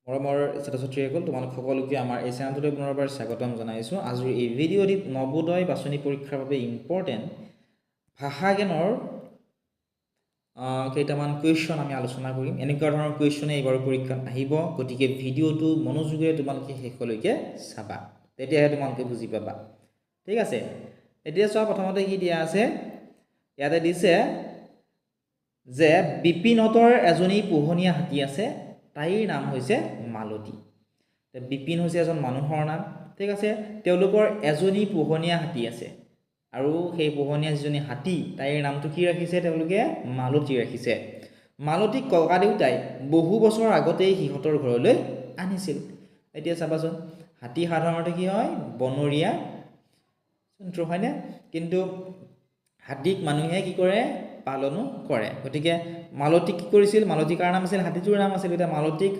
মৰমৰ ছাত্ৰ-ছাত্ৰীসকল তোমালোক সকলোকে আমাৰ এই চেনেলটোলৈ পুনৰবাৰ স্বাগতম জনাইছোঁ। আজিৰ এই ভিডিঅ'টিত নবোদয় বাছনি পৰীক্ষাৰ বাবে ইম্পৰ্টেণ্ট ভাষা জ্ঞানৰ কেইটামান কুৱেশ্যন আমি আলোচনা কৰিম। এনেকুৱা ধৰণৰ কুৱেশ্যনে এইবাৰ পৰীক্ষাত আহিব, গতিকে ভিডিঅ'টো মনোযোগেৰে তোমালোকে শেষলৈকে চাবা, তেতিয়াহে তোমালোকে বুজি পাবা। ঠিক আছে, এতিয়া চোৱা, প্ৰথমতে কি দিয়া আছে, ইয়াতে দিছে যে বিপিনহঁতৰ এজনী পোহনীয়া হাতী আছে, তাইৰ নাম হৈছে মালতী। বিপিন হৈছে এজন মানুহৰ নাম। ঠিক আছে, তেওঁলোকৰ এজনী পোহনীয়া হাতী আছে আৰু সেই পোহনীয়া যিজনী হাতী তাইৰ নামটো কি ৰাখিছে, তেওঁলোকে মালতী ৰাখিছে। মালতীক ককা দেউতাই বহু বছৰ আগতেই সিহঁতৰ ঘৰলৈ আনিছিল। এতিয়া চাবাচোন, হাতী সাধাৰণতে কি হয়, বনৰীয়া জন্তু হয়নে, কিন্তু হাতীক মানুহে কি কৰে, পালনো কৰে। গতিকে মালতীক কি কৰিছিল, মালতী কাৰ নাম আছিল, হাতীটোৰ নাম আছিল। এতিয়া মালতীক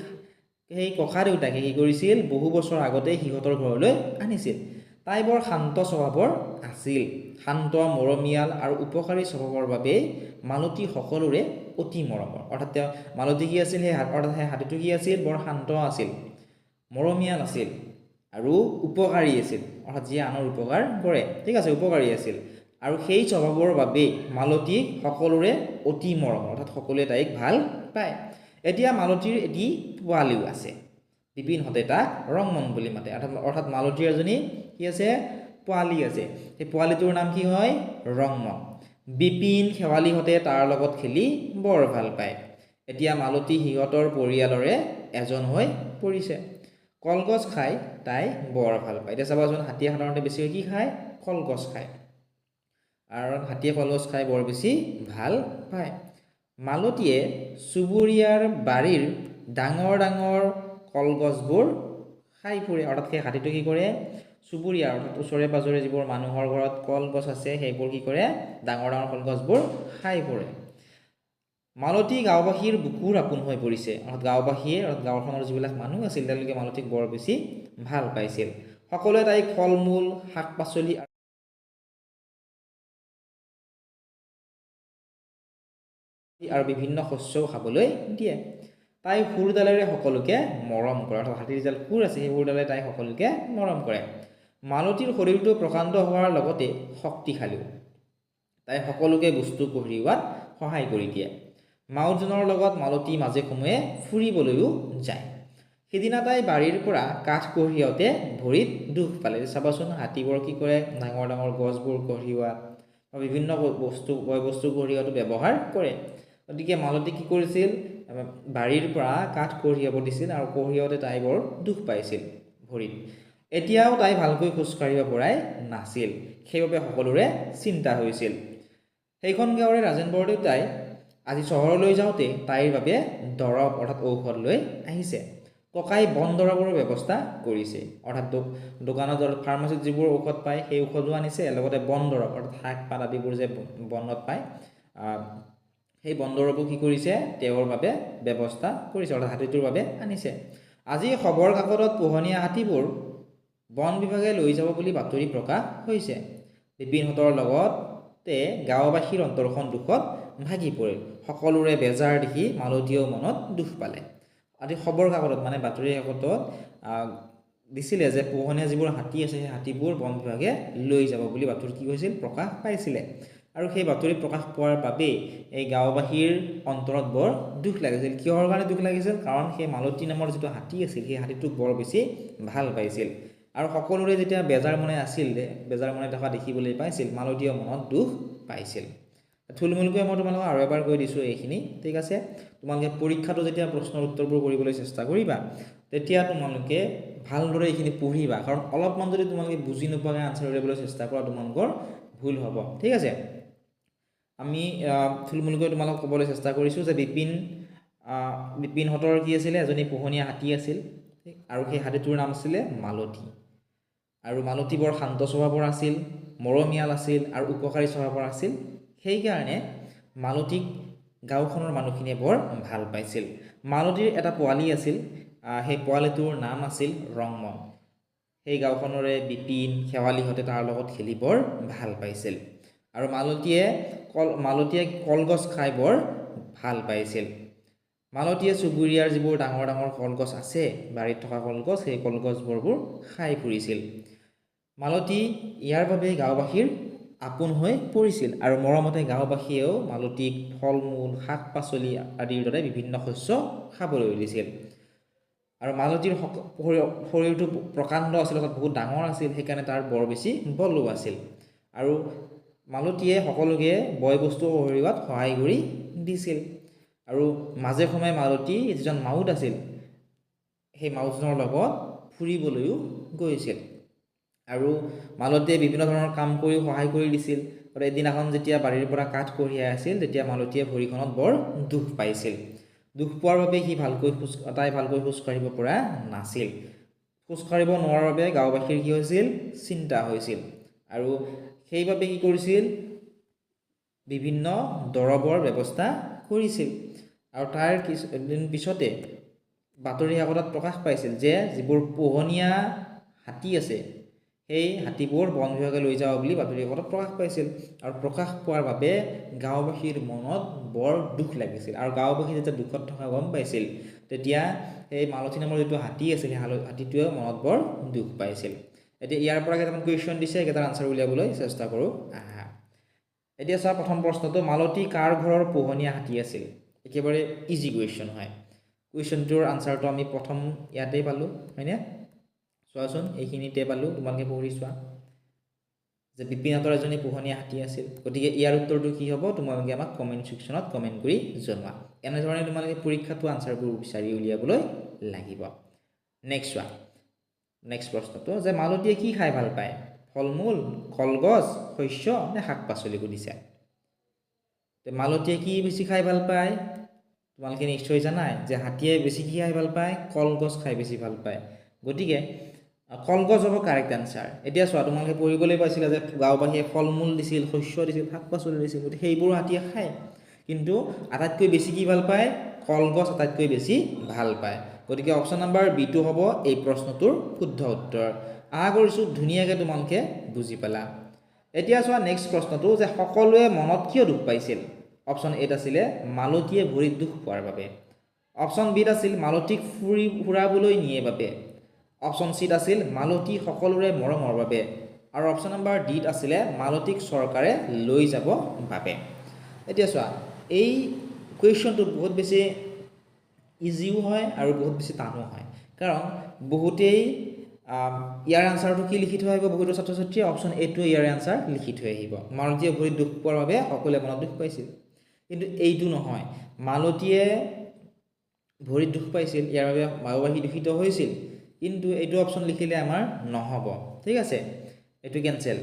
সেই ককা দেউতাকে কি কৰিছিল, বহু বছৰ আগতে সিহঁতৰ ঘৰলৈ আনিছিল। তাই বৰ শান্ত স্বভাৱৰ আছিল। শান্ত, মৰমীয়াল আৰু উপকাৰী স্বভাৱৰ বাবেই মালতী সকলোৰে অতি মৰমৰ। অৰ্থাৎ তেওঁ মালতী কি আছিল, সেই হাতীটো কি আছিল, বৰ শান্ত আছিল, মৰমীয়াল আছিল আৰু উপকাৰী আছিল, অৰ্থাৎ যিয়ে আনৰ উপকাৰ কৰে। ঠিক আছে, উপকাৰী আছিল আৰু সেই স্বভাৱৰ বাবেই মালতী সকলোৰে অতি মৰমৰ, অৰ্থাৎ সকলোৱে তাইক ভাল পায়। এতিয়া মালতীৰ এটি পোৱালিও আছে। বিপিনহঁতে তাক ৰংমন বুলি মাতে, অৰ্থাৎ মালতীৰ এজনী কি আছে, পোৱালি আছে। সেই পোৱালিটোৰ নাম কি হয়, ৰংমন। বিপিন শেৱালিহঁতে তাৰ লগত খেলি বৰ ভাল পায়। এতিয়া মালতী সিহঁতৰ পৰিয়ালৰে এজন হৈ পৰিছে। কলগছ খাই তাই বৰ ভাল পায়। এতিয়া চাবাচোন, হাতীয়ে সাধাৰণতে বেছিকৈ কি খায়, কলগছ খায়, আৰু হাতীয়ে কলগছ খাই বৰ বেছি ভাল পায়। মালতীয়ে চুবুৰীয়াৰ বাৰীৰ ডাঙৰ ডাঙৰ কলগছবোৰ খাই ফুৰে। অৰ্থাৎ সেই হাতীটো কি কৰে, চুবুৰীয়া অৰ্থাৎ ওচৰে পাজৰে যিবোৰ মানুহৰ ঘৰত কলগছ আছে সেইবোৰ কি কৰে, ডাঙৰ ডাঙৰ কলগছবোৰ খাই ফুৰে। মালতী গাঁওবাসীৰ বুকুৰ আপোন হৈ পৰিছে। অৰ্থাৎ গাঁওবাসীয়ে, অৰ্থাৎ গাঁওখনৰ যিবিলাক মানুহ আছিল তেওঁলোকে মালতীক বৰ বেছি ভাল পাইছিল। সকলোৱে তাইক ফল মূল, শাক পাচলি আৰু বিভিন্ন শস্যও খাবলৈ দিয়ে। তাই শুৰডালেৰে সকলোকে মৰম কৰে, অৰ্থাৎ হাতীৰ যিডাল শুৰ আছে সেই শুৰডালে তাই সকলোকে মৰম কৰে। মালতীৰ শৰীৰটো প্ৰকাণ্ড হোৱাৰ লগতে শক্তিশালীও। তাই সকলোকে বস্তু কঢ়িওৱাত সহায় কৰি দিয়ে। মাউতজনৰ লগত মালতী মাজে সময়ে ফুৰিবলৈও যায়। সিদিনা তাই বাৰীৰ পৰা কাঠ কঢ়িয়াওঁতে ভৰিত দুখ পালে। চাবাচোন, হাতীবোৰ কি কৰে, ডাঙৰ ডাঙৰ গছবোৰ কঢ়িওৱাত বা বিভিন্ন বস্তু কঢ়িওৱাটো ব্যৱহাৰ কৰে। গতিকে মালতী কি কৰিছিল, বাৰীৰ পৰা কাঠ কঢ়িয়াব দিছিল আৰু কঢ়িয়াওঁতে তাই বৰ দুখ পাইছিল ভৰিত। এতিয়াও তাই ভালকৈ খোজ কাঢ়িব পৰাই নাছিল, সেইবাবে সকলোৰে চিন্তা হৈছিল। সেইখন গাঁৱৰে ৰাজেন বৰদেউতাই আজি চহৰলৈ যাওঁতে তাইৰ বাবে দৰৱ অৰ্থাৎ ঔষধ লৈ আহিছে। ককাই বন দৰৱৰ ব্যৱস্থা কৰিছে, অৰ্থাৎ দোকানত ফাৰ্মাচীত যিবোৰ ঔষধ পায় সেই ঔষধো আনিছে, লগতে বন দৰৱ অৰ্থাৎ শাক পাত আদিবোৰ যে বনত পায় সেই বন দৰৱো কি কৰিছে, তেওঁৰ বাবে ব্যৱস্থা কৰিছে, অৰ্থাৎ হাতীটোৰ বাবে আনিছে। আজি খবৰ কাকতত পোহনীয়া হাতীবোৰ বন বিভাগে লৈ যাব বুলি বাতৰি প্ৰকাশ হৈছে। বিপিনহঁতৰ লগতে গাঁওবাসীৰ অন্তৰখন দুখত ভাগি পৰিল। সকলোৰে বেজাৰ দেখি মালতীয়েও মনত দুখ পালে। আজি খবৰ কাকতত মানে বাতৰি কাকতত দিছিলে যে পোহনীয়া যিবোৰ হাতী আছে সেই হাতীবোৰ বন বিভাগে লৈ যাব বুলি বাতৰি কি হৈছিল, প্ৰকাশ পাইছিলে। আৰু সেই বাতৰি প্ৰকাশ পোৱাৰ বাবেই এই গাঁওবাসীৰ অন্তৰত বৰ দুখ লাগিছিল। কিহৰ কাৰণে দুখ লাগিছিল, কাৰণ সেই মালতী নামৰ যিটো হাতী আছিল সেই হাতীটোক বৰ বেছি ভাল পাইছিল। আৰু সকলোৰে যেতিয়া বেজাৰ মনে আছিল, বেজাৰ মনে থকা দেখিবলৈ পাইছিল, মালতীয়েও মনত দুখ পাইছিল। থুলমূলকৈ মই তোমালোকক আৰু এবাৰ কৈ দিছোঁ এইখিনি। ঠিক আছে, তোমালোকে পৰীক্ষাটো যেতিয়া প্ৰশ্নৰ উত্তৰবোৰ কৰিবলৈ চেষ্টা কৰিবা তেতিয়া তোমালোকে ভালদৰে এইখিনি পঢ়িবা, কাৰণ অলপমান যদি তোমালোকে বুজি নোপোৱাকৈ আনচাৰ উলিয়াবলৈ চেষ্টা কৰা তোমালোকৰ ভুল হ'ব। ঠিক আছে, আমি থুলমূলকৈ তোমালোকক ক'বলৈ চেষ্টা কৰিছোঁ যে বিপিনহঁতৰ কি আছিলে, এজনী পোহনীয়া হাতী আছিল আৰু সেই হাতীটোৰ নাম আছিলে মালতী। আৰু মালতী বৰ শান্ত স্বভাৱৰ আছিল, মৰমীয়াল আছিল আৰু উপকাৰী স্বভাৱৰ আছিল। সেইকাৰণে মালতীক গাঁওখনৰ মানুহখিনিয়ে বৰ ভাল পাইছিল। মালতীৰ এটা পোৱালি আছিল, সেই পোৱালিটোৰ নাম আছিল ৰংমন। সেই গাঁওখনৰে বিপিন শেৱালিহঁতে তাৰ লগত খেলি বৰ ভাল পাইছিল। আৰু মালতীয়ে কলগছ খাই বৰ ভাল পাইছিল। মালতীয়ে চুবুৰীয়াৰ যিবোৰ ডাঙৰ ডাঙৰ কলগছ আছে বাৰীত থকা কলগছ সেই কলগছবোৰ খাই ফুৰিছিল মালতী ইয়াৰ বাবে গাঁওবাসীৰ আপোন হৈ পৰিছিল আৰু মৰমতে গাঁওবাসীয়েও মালতীক ফল মূল শাক পাচলি আদিৰ দৰে বিভিন্ন শস্য খাবলৈ দিছিল আৰু মালতীৰ শৰীৰটো প্ৰকাণ্ড আছিল অৰ্থাৎ বহুত ডাঙৰ আছিল সেইকাৰণে তাৰ বৰ বেছি বলো আছিল আৰু মালতীয়ে সকলোকে বয় বস্তু কঢ়িওৱাত সহায় কৰি দিছিল আৰু মাজে সময়ে মালতী যিজন মাউত আছিল সেই মাউতজনৰ লগত ফুৰিবলৈও গৈছিল আৰু মালতীয়ে বিভিন্ন ধৰণৰ কাম কৰি সহায় কৰি দিছিল আৰু এদিনাখন যেতিয়া বাৰীৰ পৰা কাঠ কঢ়িয়াই আছিল তেতিয়া মালতীয়ে ভৰিখনত বৰ দুখ পাইছিল দুখ পোৱাৰ বাবে তাই ভালকৈ খোজ কাঢ়িব পৰা নাছিল খোজ কাঢ়িব নোৱাৰাৰ বাবে গাঁওবাসীৰ কি হৈছিল চিন্তা হৈছিল আৰু সেইবাবে কি কৰিছিল বিভিন্ন দৰৱৰ ব্যৱস্থা কৰিছিল আৰু তাৰ কিছুদিন পিছতে বাতৰি কাকতত প্ৰকাশ পাইছিল যে যিবোৰ পোহনীয়া হাতী আছে সেই হাতীবোৰ বন বিভাগে লৈ যাব বুলি বাতৰি কাকতত প্ৰকাশ পাইছিল আৰু প্ৰকাশ পোৱাৰ বাবে গাঁওবাসীৰ মনত বৰ দুখ লাগিছিল আৰু গাঁওবাসী যেতিয়া দুখত থকা গম পাইছিল তেতিয়া সেই মালতী নামৰ যিটো হাতী আছিল সেই হাতীটোৱে মনত বৰ দুখ পাইছিল এতিয়া ইয়াৰ পৰা কেইটামান কুৱেশ্যন দিছে এইকেইটাৰ আনচাৰ উলিয়াবলৈ চেষ্টা কৰোঁ আহা এতিয়া চোৱা প্ৰথম প্ৰশ্নটো মালতী কাৰ ঘৰৰ পোহনীয়া হাতী আছিল একেবাৰে ইজি কুৱেশ্যন হয় কুৱেশ্যনটোৰ আনচাৰটো আমি প্ৰথম ইয়াতেই পালোঁ হয়নে চোৱাচোন এইখিনিতে পালোঁ তোমালোকে পঢ়ি চোৱা যে বিপিনহঁতৰ এজনী পোহনীয়া হাতী আছিল গতিকে ইয়াৰ উত্তৰটো কি হ'ব তোমালোকে আমাক কমেণ্ট ছেকশ্যনত কমেণ্ট কৰি জনোৱা এনেধৰণে তোমালোকে পৰীক্ষাটো আনচাৰবোৰ বিচাৰি উলিয়াবলৈ লাগিব নেক্সট চোৱা নেক্সট প্ৰশ্নটো যে মালতীয়ে কি খাই ভাল পায় ফল মূল কলগছ শস্য নে শাক পাচলি সুধিছে মালতীয়ে কি বেছি খাই ভাল পায় তোমালোকে নিশ্চয় জানাই যে হাতীয়ে বেছি কি খাই ভাল পায় কলগছ খাই বেছি ভাল পায় গতিকে কলগছ হ'ব কাৰেক্ট আনচাৰ এতিয়া চোৱা তোমালোকে পঢ়িবলৈ পাইছিলা যে গাঁওবাসীয়ে ফল মূল দিছিল শস্য দিছিল শাক পাচলি দিছিল গতিকে সেইবোৰ হাতীয়ে খায় কিন্তু আটাইতকৈ বেছি কি ভাল পায় কলগছ আটাইতকৈ বেছি ভাল পায় গতিকে অপশ্যন নম্বৰ বিটো হ'ব এই প্ৰশ্নটোৰ শুদ্ধ উত্তৰ আশা কৰিছোঁ ধুনীয়াকৈ তোমালোকে বুজি পালা এতিয়া চোৱা নেক্সট প্ৰশ্নটো যে সকলোৱে মনত কিয় দুখ পাইছিল অপশ্যন এত আছিলে মালতীয়ে ভৰিত দুখ পোৱাৰ বাবে অপশ্যন বিত আছিল মালতীক ফুৰাবলৈ নিয়ে বাবে অপশ্যন চিত আছিল মালতী সকলোৰে মৰমৰ বাবে আৰু অপশ্যন নম্বৰ ডিত আছিলে মালতীক চৰকাৰে লৈ যাব বাবে এতিয়া চোৱা এই কুৱেশ্যনটো বহুত বেছি ইজিও হয় আৰু বহুত বেছি টানো হয় কাৰণ বহুতেই ইয়াৰ আনচাৰটো কি লিখি থৈ আহিব বহুতো ছাত্ৰ ছাত্ৰীয়ে অপশ্যন এটো ইয়াৰ আনচাৰ লিখি থৈ আহিব মালতীয়ে ভৰিত দুখ পোৱাৰ বাবে সকলোৱে মনত দুখ পাইছিল কিন্তু এইটো নহয় মালতীয়ে ভৰিত দুখ পাইছিল ইয়াৰ বাবে গাঁওবাসী দূষিত হৈছিল কিন্তু এইটো অপশ্যন লিখিলে আমাৰ নহ'ব ঠিক আছে এইটো কেনচেল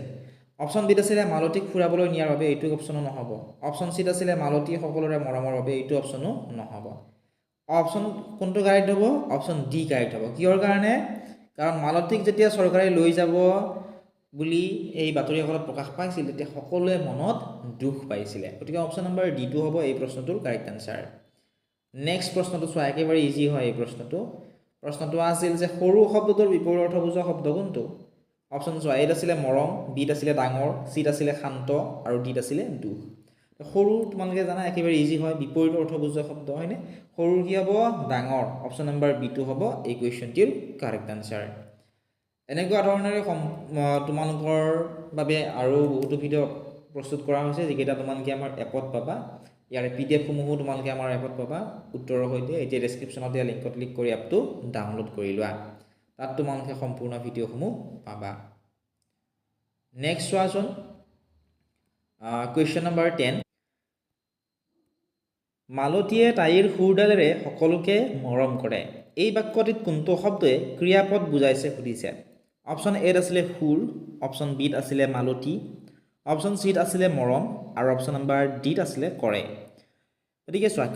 অপশ্যন বিত আছিলে মালতীক ফুৰাবলৈ নিয়াৰ বাবে এইটো অপশ্যনো নহ'ব অপশ্যন চিত আছিলে মালতী সকলোৰে মৰমৰ বাবে এইটো অপশ্যনো নহ'ব অপশ্যন কোনটো কাৰেক্ট হ'ব অপশ্যন ডি কাৰেক্ট হ'ব কিহৰ কাৰণে কাৰণ মালতীক যেতিয়া চৰকাৰে লৈ যাব বুলি এই বাতৰি কাকতত প্ৰকাশ পাইছিল তেতিয়া সকলোৱে মনত দুখ পাইছিলে গতিকে অপশ্যন নম্বৰ ডিটো হ'ব এই প্ৰশ্নটোৰ কাৰেক্ট আনচাৰ নেক্সট প্ৰশ্নটো চোৱা একেবাৰে ইজি হয় এই প্ৰশ্নটো আছিল যে সৰু শব্দটোৰ বিপৰীত অৰ্থ বুজোৱা শব্দ কোনটো অপশ্যন চোৱা এত আছিলে মৰম বিত আছিলে ডাঙৰ চিত আছিলে শান্ত আৰু ডিত আছিলে দুখ সৰু তোমালোকে জানা একেবাৰে ইজি হয় বিপৰীত অৰ্থ বুজোৱা শব্দ হয়নে সৰু কি হ'ব ডাঙৰ অপশ্যন নম্বৰ বিটো হ'ব এই কুৱেশ্যনটিৰ কাৰেক্ট আনচাৰ এনেকুৱা ধৰণেৰে তোমালোকৰ বাবে আৰু বহুতো ভিডিঅ' প্ৰস্তুত কৰা হৈছে যিকেইটা তোমালোকে আমাৰ এপত পাবা ইয়াৰ PDF সমূহো তোমালোকে আমাৰ এপত পাবা উত্তৰৰ সৈতে এতিয়া ডেছক্ৰিপশ্যনত দিয়া লিংকত ক্লিক কৰি এপটো ডাউনলোড কৰি লোৱা তাত তোমালোকে সম্পূৰ্ণ ভিডিঅ'সমূহ পাবা নেক্সট চোৱাচোন কুৱেশ্যন নম্বৰ 10 মালতীয়ে তাইৰ সুৰডালেৰে সকলোকে মৰম কৰে এই বাক্যটিত কোনটো শব্দই ক্ৰিয়াপদ বুজাইছে সুধিছে অপশ্যন এত আছিলে সুৰ অপশ্যন বিত আছিলে মালতী অপশ্যন চিত আছিলে মৰম আৰু অপশ্যন নম্বৰ ডিত আছিলে কৰে গতিকে চোৱা